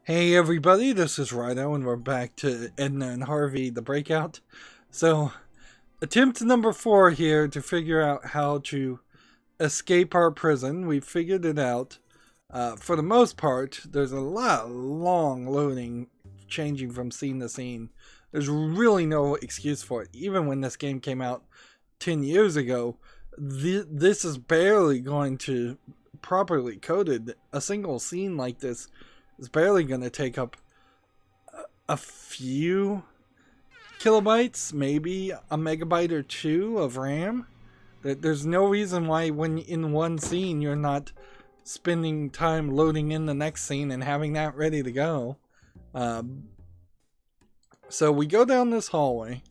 Hey everybody, this is Rydo and we're back to Edna and Harvey, the Breakout. So, attempt number 4 here to figure out how to escape our prison. We figured it out. For the most part, there's a lot of long loading, changing from scene to scene. There's really no excuse for it. Even when this game came out 10 years ago, this is barely going to properly coded. A single scene like this is barely going to take up a few kilobytes, maybe a megabyte or two of RAM. There's no reason why when in one scene you're not spending time loading in the next scene and having that ready to go. So we go down this hallway,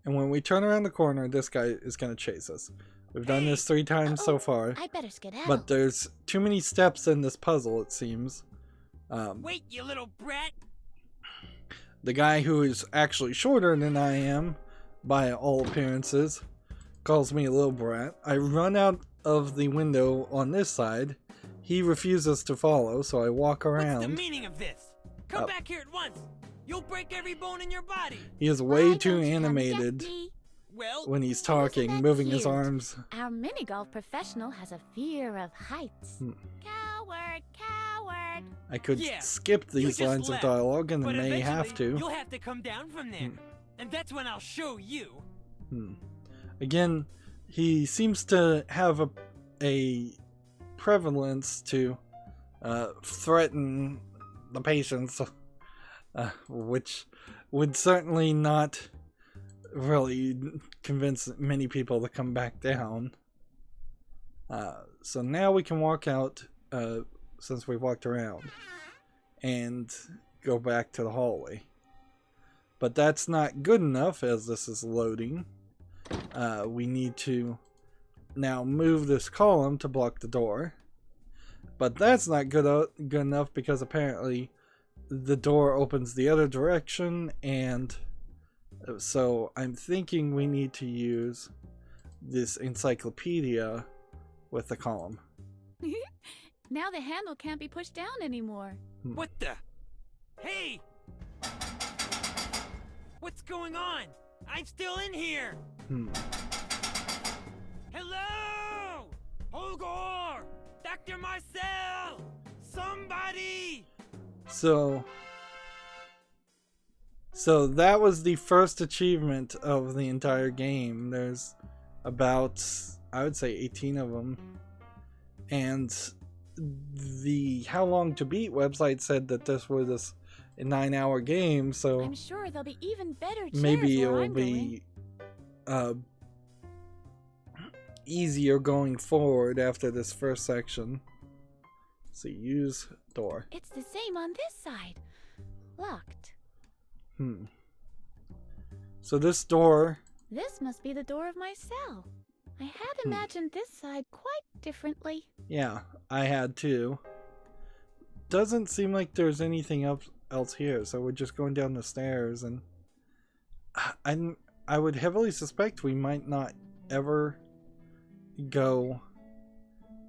and when we turn around the corner, this guy is going to chase us. We've done this 3 times so far, I better skedaddle. but there's too many steps in this puzzle, it seems. Wait, you little brat! The guy who is actually shorter than I am, by all appearances, calls me a little brat. I run out of the window on this side. He refuses to follow, so I walk around. What's the meaning of this? Come back here at once! You'll break every bone in your body! He is way too animated Well, when he's talking, moving his arms. Our mini golf professional has a fear of heights. Coward, coward. I could Yeah, skip these just lines of left, dialogue and but may have eventually to. you'll have to come down from there. And that's when I'll show you. Again, he seems to have a prevalence to threaten the patients, which would certainly not really convince many people to come back down. So now we can walk out, since we've walked around, and go back to the hallway. But that's not good enough as this is loading. We need to now move this column to block the door. But that's not good enough because apparently the door opens the other direction, and so I'm thinking we need to use this encyclopedia with the column. Now the handle can't be pushed down anymore. What the? Hey! What's going on? I'm still in here! Hello! Holgor! Dr. Marcel! Somebody! So that was the first achievement of the entire game. There's about, I would say, 18 of them. And the How Long to Beat website said that this was a 9-hour game, so I'm sure there'll be even better chairs maybe it where will I'm be easier going forward after this first section. So use door. It's the same on this side. Locked. So this door, This must be the door of my cell. I had imagined this side quite differently. yeah, I had too. Doesn't seem like there's anything else here, so we're just going down the stairs, and I would heavily suspect we might not ever go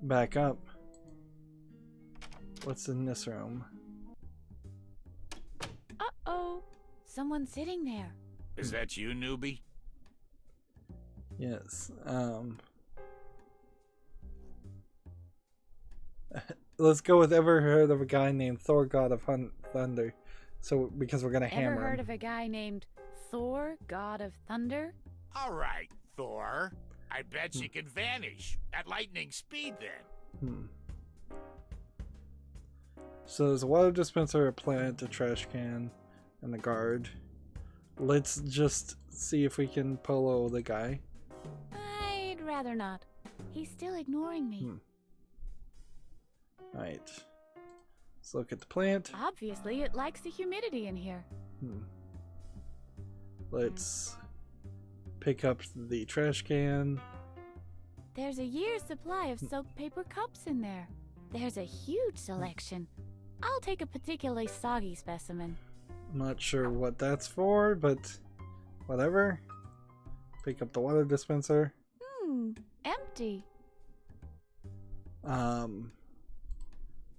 back up. What's in this room? Uh-oh. Someone's sitting there. Is that you, newbie? Yes. Let's go with ever heard of a guy named Thor, God of Thunder. So because we're gonna hammer Ever heard him. of a guy named Thor, God of Thunder? All right, Thor. I bet you can vanish at lightning speed then. So there's a water dispenser, a plant, a trash can, and a guard. Let's just see if we can polo the guy. I'd rather not. He's still ignoring me. Right. Let's look at the plant. Obviously, it likes the humidity in here. Let's pick up the trash can. There's a year's supply of soaked paper cups in there. There's a huge selection. I'll take a particularly soggy specimen. I'm not sure what that's for, but whatever. Pick up the water dispenser. Empty.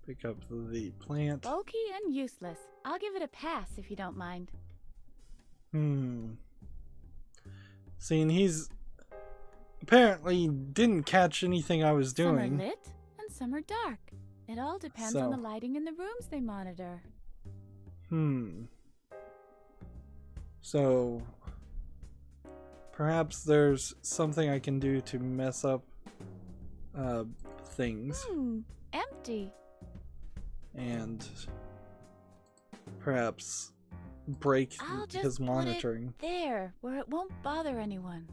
Pick up the plant. Bulky and useless. I'll give it a pass if you don't mind. Seeing he's apparently didn't catch anything I was Some are doing. lit and some are dark. It all depends on the lighting in the rooms they monitor. So perhaps there's something I can do to mess up things. Empty. And perhaps break I'll just his monitoring. Put it there, where it won't bother anyone.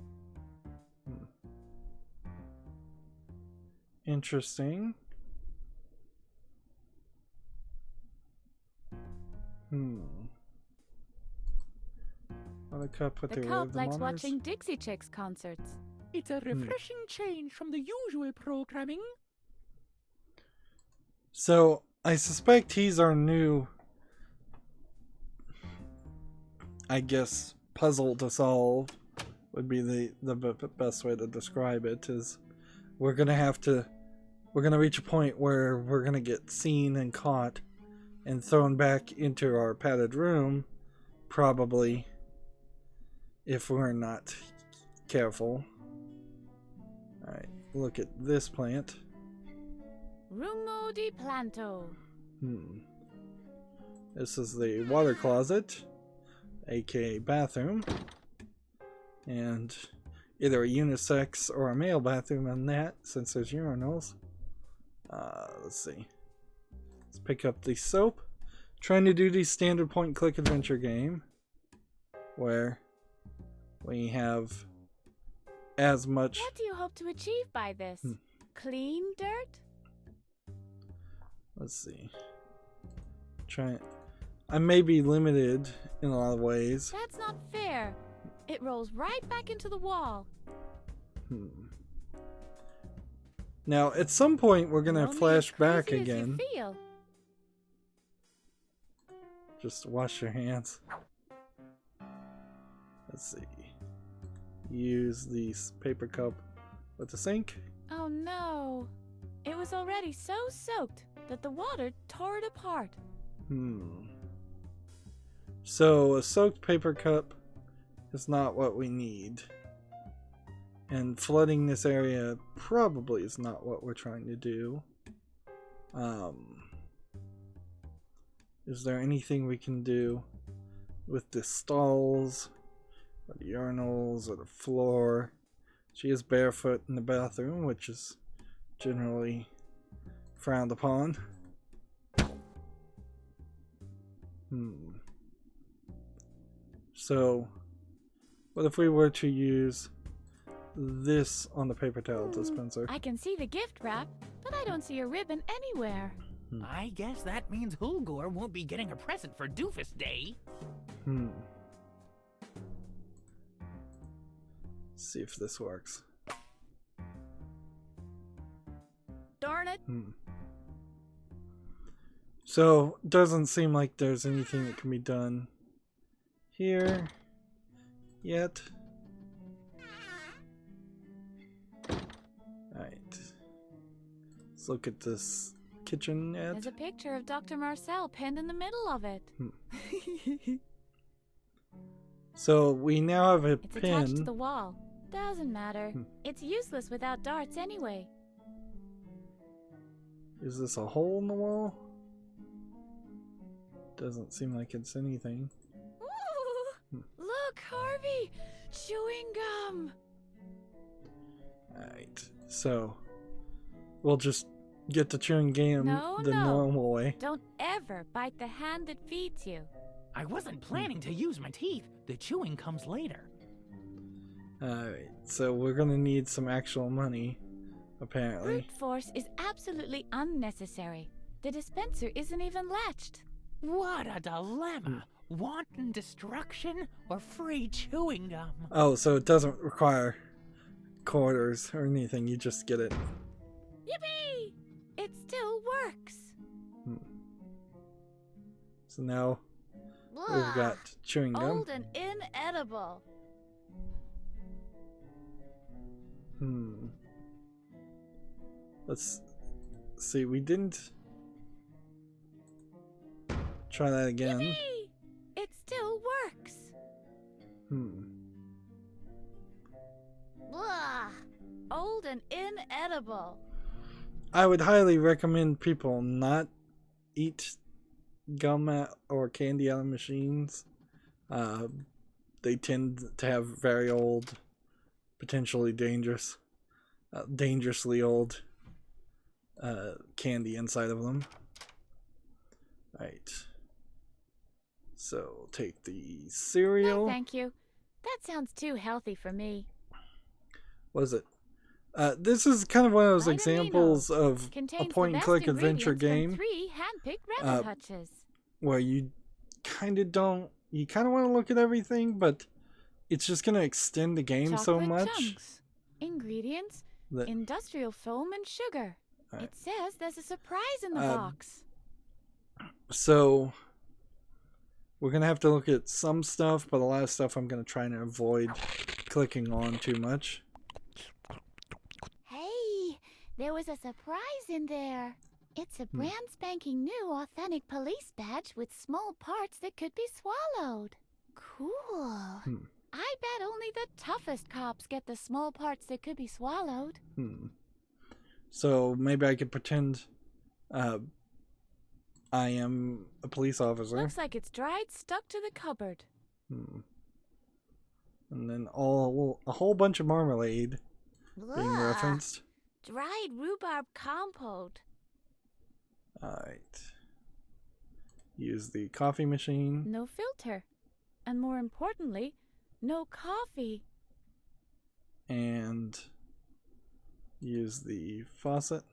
Interesting. What a cup with The cup likes watching Dixie Chicks concerts. It's a refreshing change from the usual programming. So I suspect he's our new, I guess, puzzle to solve would be the best way to describe it. Is we're gonna reach a point where we're gonna get seen and caught and thrown back into our padded room, probably, if we're not careful. Alright, look at this plant. Rungo di planto. This is the water closet, aka bathroom, and either a unisex or a male bathroom in that, since there's urinals. Let's see. Let's pick up the soap. Trying to do the standard point-click adventure game, where we have as much. What do you hope to achieve by this? Clean dirt? Let's see. I may be limited in a lot of ways. That's not fair. It rolls right back into the wall. Now, at some point, we're gonna Only flash as back crazy as you again. feel. Just wash your hands. Let's see. Use the paper cup with the sink. Oh no. It was already so soaked that the water tore it apart. So a soaked paper cup is not what we need. And flooding this area probably is not what we're trying to do. Is there anything we can do with the stalls or the urinals or the floor? She is barefoot in the bathroom, which is generally frowned upon. So, what if we were to use this on the paper towel dispenser? I can see the gift wrap, but I don't see a ribbon anywhere. I guess that means Hulgor won't be getting a present for Doofus Day. See if this works. Darn it. So, doesn't seem like there's anything that can be done here yet. Alright. Let's look at this kitchenette. There's a picture of Dr. Marcel pinned in the middle of it. So, we now have a It's attached to pin. the wall. Doesn't matter. It's useless without darts anyway. Is this a hole in the wall? Doesn't seem like it's anything. Ooh, look, Harvey! Chewing gum! Alright, so we'll just get to chewing gum the normal way. Don't ever bite the hand that feeds you. I wasn't planning to use my teeth. The chewing comes later. Alright, so we're gonna need some actual money, apparently. Brute force is absolutely unnecessary. The dispenser isn't even latched. What a dilemma. Wanton destruction or free chewing gum? Oh, so it doesn't require quarters or anything, you just get it. Yippee! It still works. So now we've got chewing gum. Old and inedible. Let's see, we didn't Try that again. Yippee! It still works. Blah! Old and inedible. I would highly recommend people not eat gum or candy out of machines. They tend to have very old, potentially dangerously old candy inside of them. Right. So take the cereal. No, thank you. That sounds too healthy for me. What is it? This is kind of one of those Vitamino. examples of a Contains point-and-click the best adventure ingredients game from 3 hand-picked rabbit hutches. where you kind of want to look at everything, but it's just going to extend the game so Chocolate much. chunks, ingredients, that, industrial foam, and sugar. Right. It says there's a surprise in the box. So we're going to have to look at some stuff, but a lot of stuff I'm going to try and avoid clicking on too much. Hey, there was a surprise in there. It's a brand spanking new authentic police badge with small parts that could be swallowed. Cool. I bet only the toughest cops get the small parts that could be swallowed. So maybe I could pretend I am a police officer. Looks like it's dried, stuck to the cupboard. And then a whole bunch of marmalade being Ugh. referenced. Dried rhubarb compote. Alright. Use the coffee machine. No filter. And more importantly, no coffee. And use the faucet.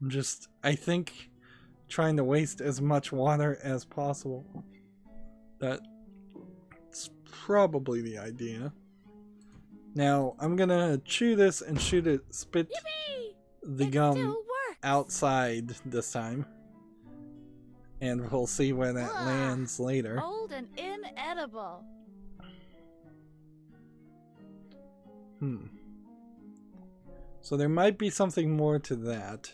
I'm just, I think, trying to waste as much water as possible. That's probably the idea. Now, I'm gonna chew this and spit Yippee! the It gum still works. outside this time. And we'll see where that Ugh. lands later. Old and inedible. So there might be something more to that.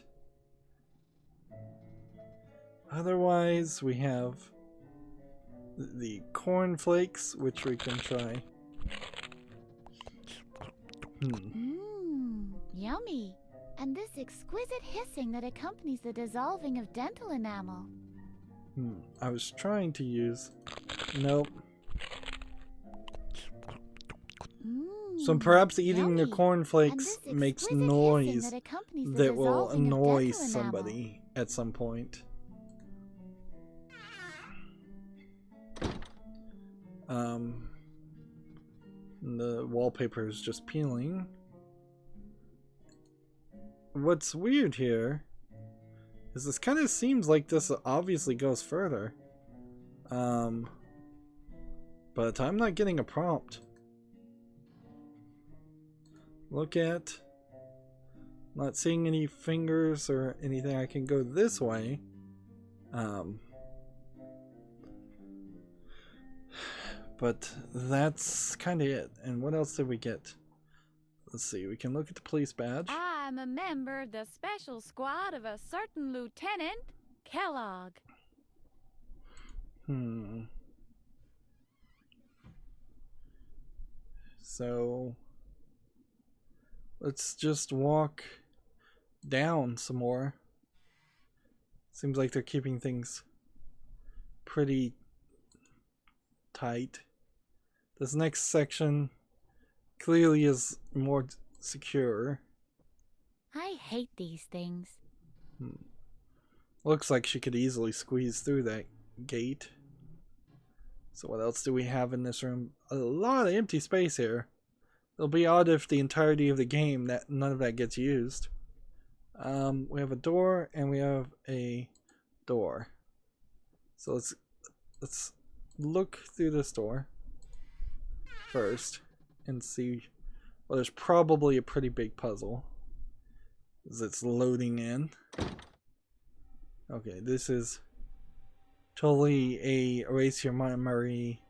Otherwise, we have the cornflakes, which we can try. Yummy. And this exquisite hissing that accompanies the dissolving of dental enamel. I was trying to use... Nope. So perhaps eating the Yummy. cornflakes And this makes exquisite noise hissing that accompanies the that will dissolving of annoy dental enamel. somebody at some point. The wallpaper is just peeling. What's weird here is this kind of seems like this obviously goes further. But I'm not getting a prompt. Look at... Not seeing any fingers or anything. I can go this way. But that's kind of it. And what else did we get? Let's see. We can look at the police badge. I'm a member of the special squad of a certain Lieutenant Kellogg. So let's just walk down some more. Seems like they're keeping things pretty tight. This next section clearly is more secure. I hate these things. Looks like she could easily squeeze through that gate. So what else do we have in this room? A lot of empty space here. It'll be odd if the entirety of the game that none of that gets used. We have a door and we have a door. So let's look through this door first and see. Well, there's probably a pretty big puzzle as it's loading in. Okay, this is totally a erase your memory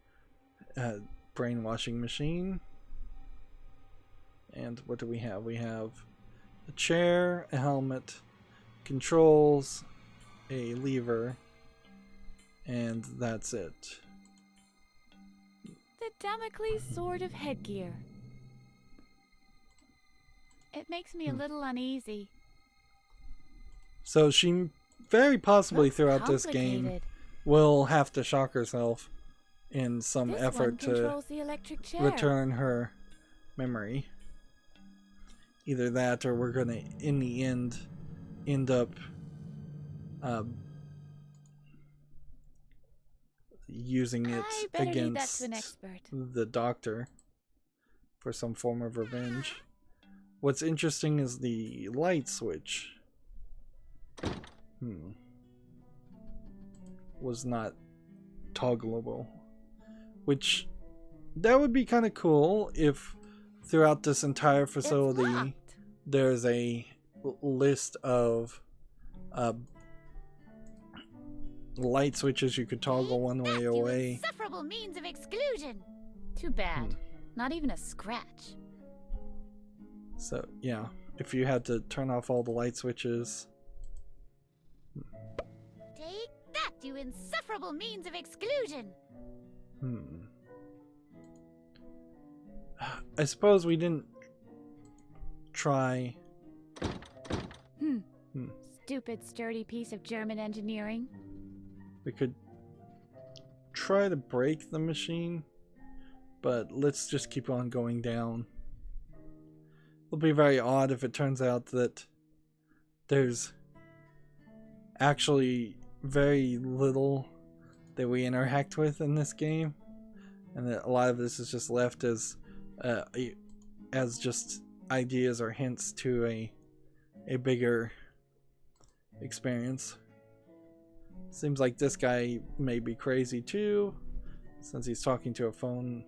brainwashing machine. And what do we have? We have a chair, a helmet, controls, a lever, and that's it. The Damocles sword of headgear. It makes me a little uneasy. So she very possibly Looks throughout this game complicated. will have to shock herself in some This effort one to controls the electric chair. return her memory. Either that, or we're gonna, in the end up using it I better leave that against to an expert. the doctor for some form of revenge. What's interesting is the light switch. Was not toggleable. Which, that would be kind of cool if throughout this entire It's facility locked. there's a list of light switches you could toggle one way You away. insufferable means of exclusion. Too bad. Not even a scratch. So, yeah, if you had to turn off all the light switches. Take that, you insufferable means of exclusion. I suppose we didn't try. Stupid, sturdy piece of German engineering. We could try to break the machine, but let's just keep on going down. It'll be very odd if it turns out that there's actually very little that we interact with in this game, and that a lot of this is just left as just ideas or hints to a bigger experience. Seems like this guy may be crazy too, since he's talking to a phone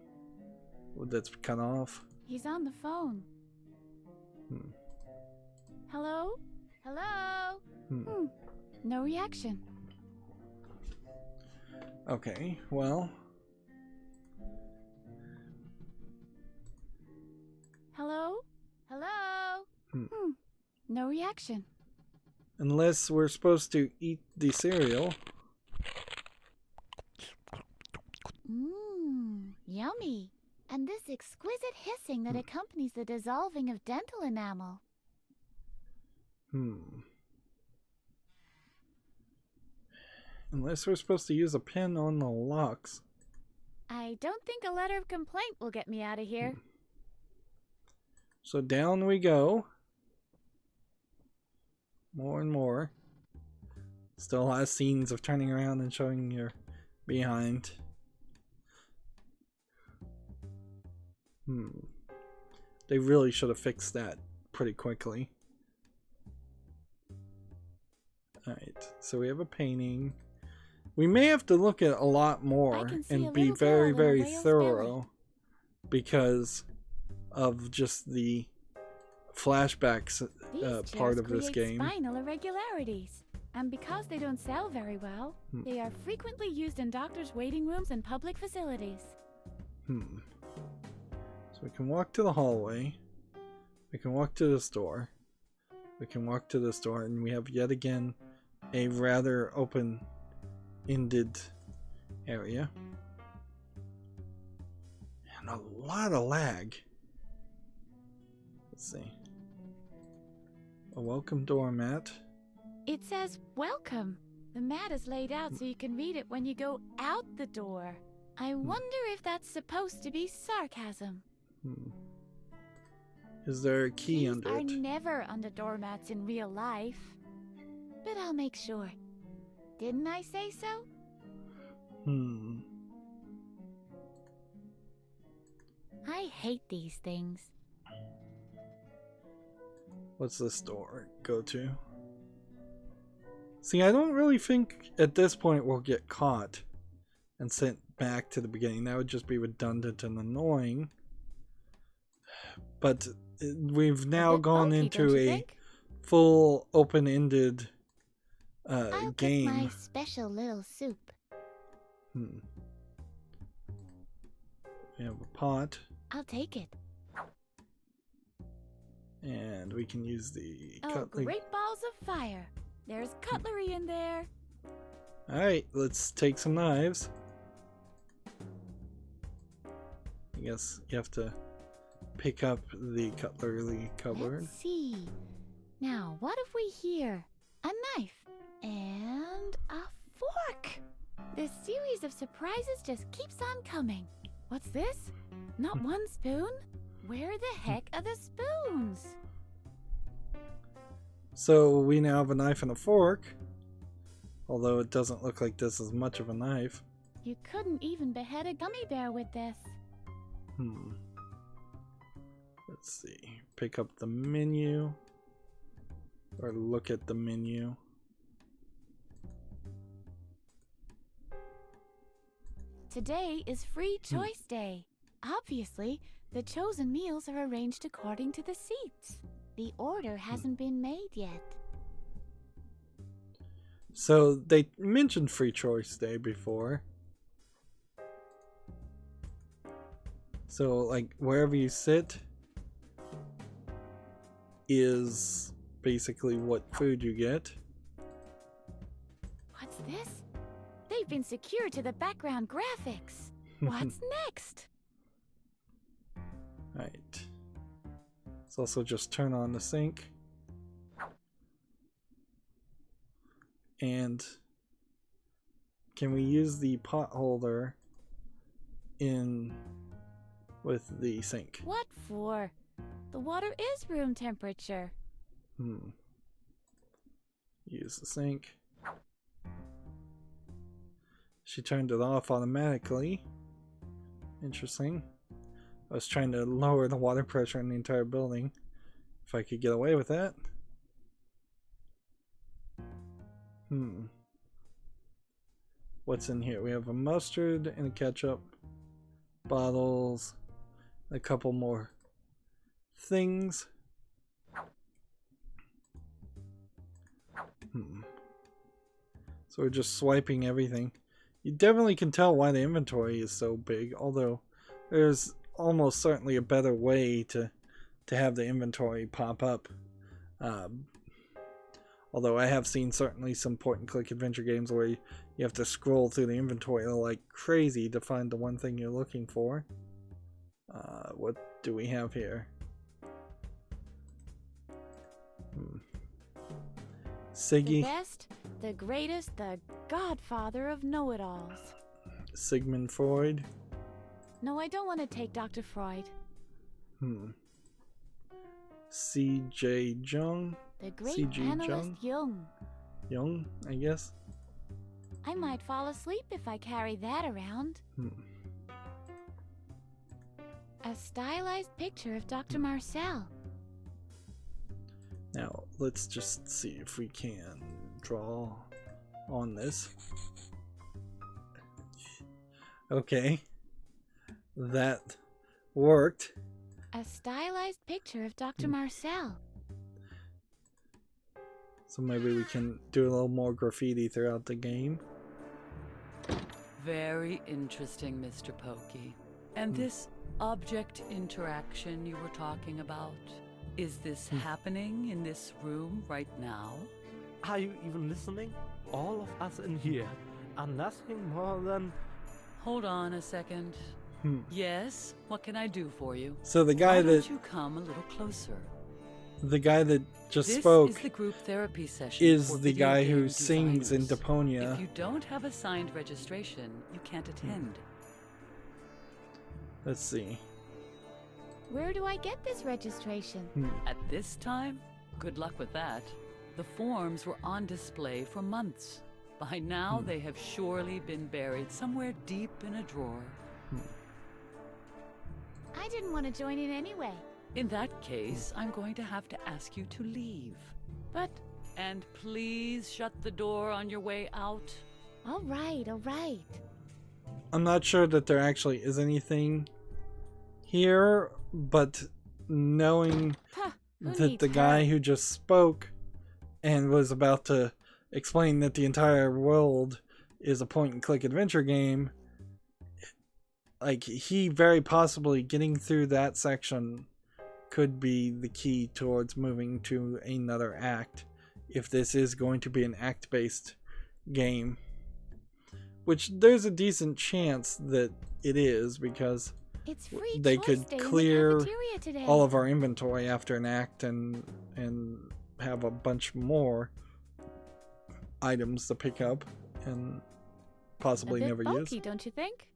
that's cut off. He's on the phone. Hello? Hello? No reaction. Okay, well. Hello? Hello? No reaction. Unless we're supposed to eat the cereal. Yummy. And this exquisite hissing that accompanies the dissolving of dental enamel. Unless we're supposed to use a pin on the locks. I don't think a letter of complaint will get me out of here. So down we go. More and more. Still a lot of scenes of turning around and showing your behind. They really should have fixed that pretty quickly. Alright, so we have a painting. We may have to look at a lot more and be very, very thorough because of just the flashbacks part of this game. Spinal irregularities. And because they don't sell very well, they are frequently used in doctors' waiting rooms and public facilities. So we can walk to the hallway. We can walk to this door. We can walk to this door, and we have yet again a rather open-ended area. And a lot of lag. Let's see. A welcome doormat. It says welcome. The mat is laid out so you can read it when you go out the door. I wonder if that's supposed to be sarcasm. Is there a key Keys under are it? never under doormats in real life. But I'll make sure. Didn't I say so? I hate these things. What's this door go to? See, I don't really think at this point we'll get caught and sent back to the beginning. That would just be redundant and annoying. But we've now gone into a full open-ended I'll game. get my special little soup. We have a pot. I'll take it. And we can use the Oh, great balls of fire. There's cutlery in there. Alright, let's take some knives. I guess you have to pick up the cutlery cupboard. Let's see. Now, what have we here? A knife and a fork. This series of surprises just keeps on coming. What's this? Not one spoon? Where the heck are the spoons? So we now have a knife and a fork. Although it doesn't look like this is much of a knife. You couldn't even behead a gummy bear with this. Let's see. Pick up the menu. Or look at the menu. Today is free choice day. Obviously, the chosen meals are arranged according to the seats. The order hasn't been made yet. So they mentioned free choice day before. So like wherever you sit is basically what food you get. What's this? They've been secured to the background graphics. What's next? Right. Let's also just turn on the sink. And can we use the pot holder in with the sink? What for? The water is room temperature. Use the sink. She turned it off automatically. Interesting. I was trying to lower the water pressure in the entire building. If I could get away with that. What's in here? We have a mustard and a ketchup. Bottles. A couple more things. So we're just swiping everything. You definitely can tell why the inventory is so big, although there's almost certainly a better way to have the inventory pop up. Although I have seen certainly some point and click adventure games where you have to scroll through the inventory like crazy to find the one thing you're looking for. What do we have here? Siggy. The best, the greatest, the godfather of know-it-alls. Sigmund Freud. No, I don't want to take Dr. Freud. C.J. Jung. The great C.G. analyst Jung. Jung, I guess. I might fall asleep if I carry that around. A stylized picture of Dr. Marcel. Now, let's just see if we can draw on this. Okay. That worked. A stylized picture of Dr. Marcel. So maybe we can do a little more graffiti throughout the game. Very interesting, Mr. Pokey. And this object interaction you were talking about, is this happening in this room right now? Are you even listening? All of us in here are nothing more than... Hold on a second. Yes, what can I do for you? So the guy Why that don't you come a little closer? the guy that just This spoke is the group therapy session is for the video guy game who sings in designers. Deponia. If you don't have a signed registration, you can't attend. Let's see. Where do I get this registration? At this time, good luck with that. The forms were on display for months. By now, they have surely been buried somewhere deep in a drawer. I didn't want to join in anyway. In that case, I'm going to have to ask you to leave. But, And please shut the door on your way out. all right, all right. I'm not sure that there actually is anything here, but knowing Huh, who that needs the guy her? who just spoke and was about to explain that the entire world is a point and click adventure game, like he very possibly getting through that section could be the key towards moving to another act if this is going to be an act-based game. Which there's a decent chance that it is, because It's free they choice could day in the clear cafeteria today. all of our inventory after an act and have a bunch more items to pick up and possibly a bit never bulky, use. don't you think?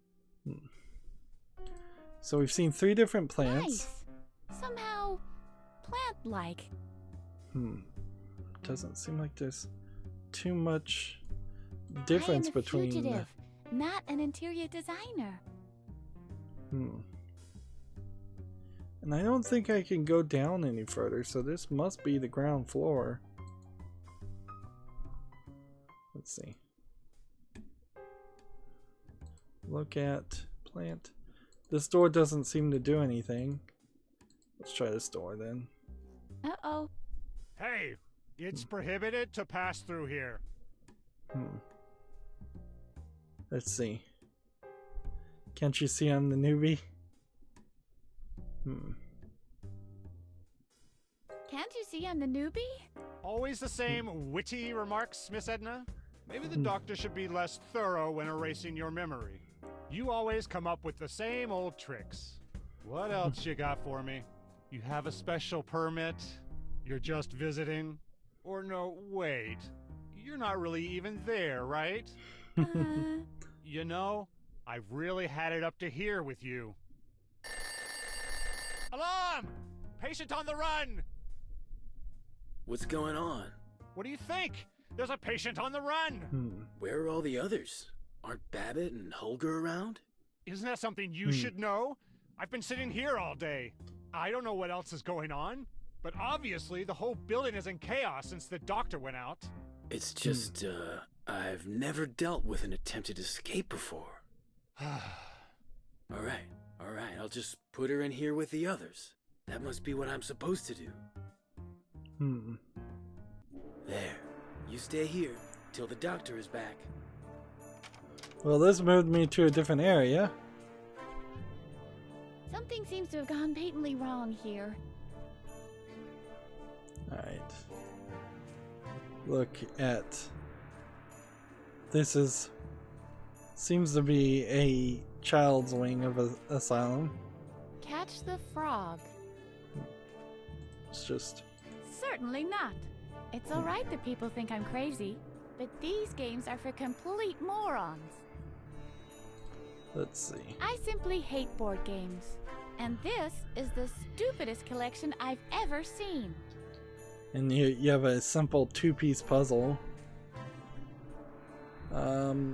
So we've seen 3 different plants. Nice. Somehow plant-like. Doesn't seem like there's too much difference I am a between fugitive, not an interior designer. And I don't think I can go down any further, so this must be the ground floor. Let's see. Look at plant. This door doesn't seem to do anything. Let's try this door then. Uh-oh. Hey, it's prohibited to pass through here. Let's see. Can't you see I'm the newbie? Can't you see I'm the newbie? Always the same witty remarks, Miss Edna? Maybe the doctor should be less thorough when erasing your memory. You always come up with the same old tricks. What else you got for me? You have a special permit? You're just visiting? Or no, wait. You're not really even there, right? You know, I've really had it up to here with you. Alarm! Patient on the run! What's going on? What do you think? There's a patient on the run! Where are all the others? Aren't Babbitt and Holger around? Isn't that something you should know? I've been sitting here all day. I don't know what else is going on, but obviously the whole building is in chaos since the doctor went out. It's just, I've never dealt with an attempted escape before. Alright, I'll just put her in here with the others. That must be what I'm supposed to do. There, you stay here till the doctor is back. Well, this moved me to a different area. Something seems to have gone patently wrong here. Alright. Look at... This seems to be a child's wing of an asylum. Catch the frog. It's just... Certainly not. It's alright that people think I'm crazy, but these games are for complete morons. Let's see. I simply hate board games. And this is the stupidest collection I've ever seen. And you have a simple 2-piece puzzle.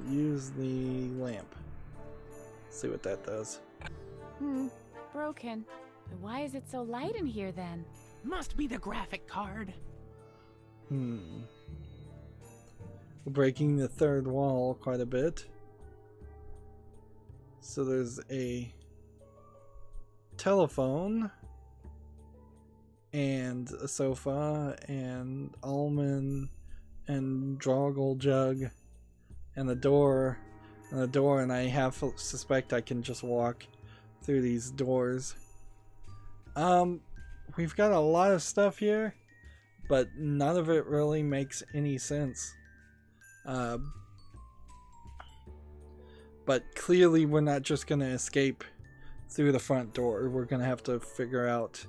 Use the lamp. See what that does. Broken. Why is it so light in here then? Must be the graphic card. We're breaking the third wall quite a bit. So there's a telephone and a sofa and almond and droggle jug and a door and I half suspect I can just walk through these doors. We've got a lot of stuff here, but none of it really makes any sense. But clearly we're not just gonna escape through the front door. We're gonna have to figure out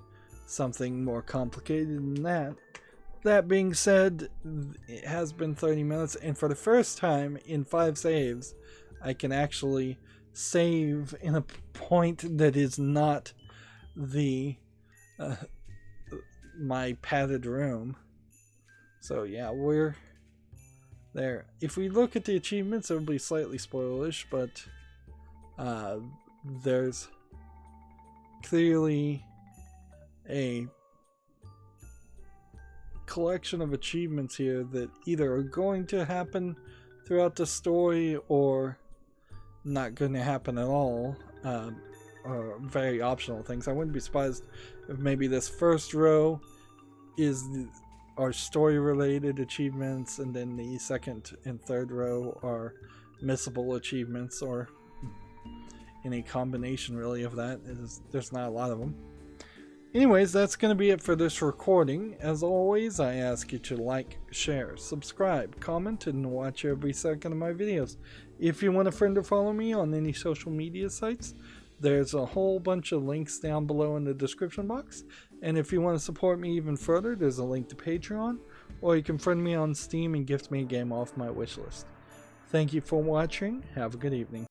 something more complicated than that. That being said, it has been 30 minutes, and for the first time in 5 saves, I can actually save in a point that is not the my padded room. So yeah, we're there. If we look at the achievements, it'll be slightly spoilish, but there's clearly a collection of achievements here that either are going to happen throughout the story or not going to happen at all, or very optional things. I wouldn't be surprised if maybe this first row is our story related achievements, and then the second and third row are missable achievements, or any combination really of that. There's not a lot of them. Anyways, that's going to be it for this recording. As always, I ask you to like, share, subscribe, comment, and watch every second of my videos. If you want a friend to follow me on any social media sites, there's a whole bunch of links down below in the description box. And if you want to support me even further, there's a link to Patreon, or you can friend me on Steam and gift me a game off my wishlist. Thank you for watching. Have a good evening.